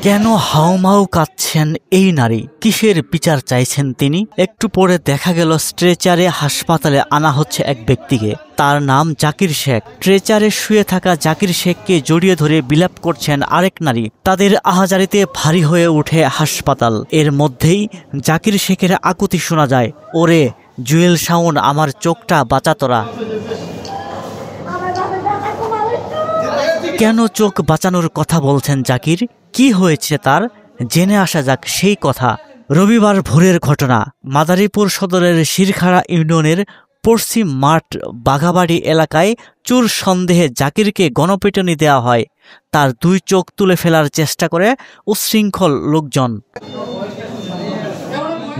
কেন হাউমাউ কাঁদছেন এই নারী? কিসের বিচার চাইছেন তিনি? একটু পরে দেখা গেল স্ট্রেচারে হাসপাতালে আনা হচ্ছে এক ব্যক্তিকে। তার নাম জাকির শেখ। স্ট্রেচারে শুয়ে থাকা জাকির শেখকে জড়িয়ে ধরে বিলাপ করছেন আরেক নারী। তাদের আহাজারিতে ভারী হয়ে ওঠে হাসপাতাল। এর মধ্যেই জাকির শেখের আকুতি শোনা যায়, ওরে জুয়েল শাওন, আমার চোখটা বাঁচা তোরা। কেন চোখ বাঁচানোর কথা বলছেন জাকির? কি হয়েছে তার? জেনে আসা যাক সেই কথা। রবিবার ভোরের ঘটনা। মাদারীপুর সদরের শিরখাড়া ইউনিয়নের পশ্চিম মাঠ বাঘাবাড়ি এলাকায় চোর সন্দেহে জাকিরকে গণপিটুনি দেওয়া হয়। তার দুই চোখ তুলে ফেলার চেষ্টা করে উচ্ছৃঙ্খল লোকজন।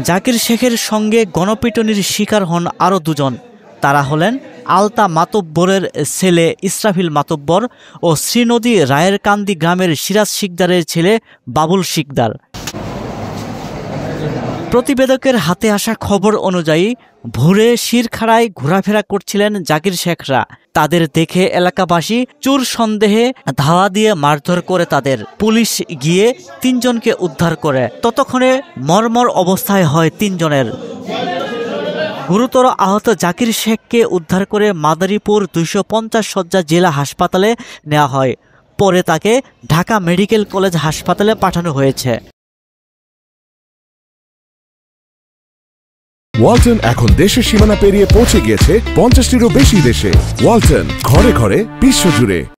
জাকির শেখের সঙ্গে গণপিটুনির শিকার হন আরও দুজন। তারা হলেন আলতা মাতব্বরের ছেলে ইসরাফিল মাতব্বর ও শ্রীনদী রায়েরকান্দি গ্রামের সিরাজ শিকদারের ছেলে বাবুল শিকদার। প্রতিবেদকের হাতে আসা খবর অনুযায়ী ভোরে শিরখাড়ায় ঘোরাফেরা করছিলেন জাকির শেখরা। তাদের দেখে এলাকাবাসী চোর সন্দেহে ধাওয়া দিয়ে মারধর করে তাদের। পুলিশ গিয়ে তিনজনকে উদ্ধার করে। ততক্ষণে মর্মর অবস্থায় হয় তিনজনের। গুরুতর আহত জাকির শেখকে উদ্ধার করে মাদারীপুর 250 শয্যা জেলা হাসপাতালে নেওয়া হয়। পরে তাকে ঢাকা মেডিকেল কলেজ হাসপাতালে পাঠানো হয়েছে। ওয়ালটন এখন দেশের সীমানা পেরিয়ে পৌঁছে গিয়েছে 50টিরও বেশি দেশে। ওয়ালটন, ঘরে ঘরে বিশ্বজুড়ে।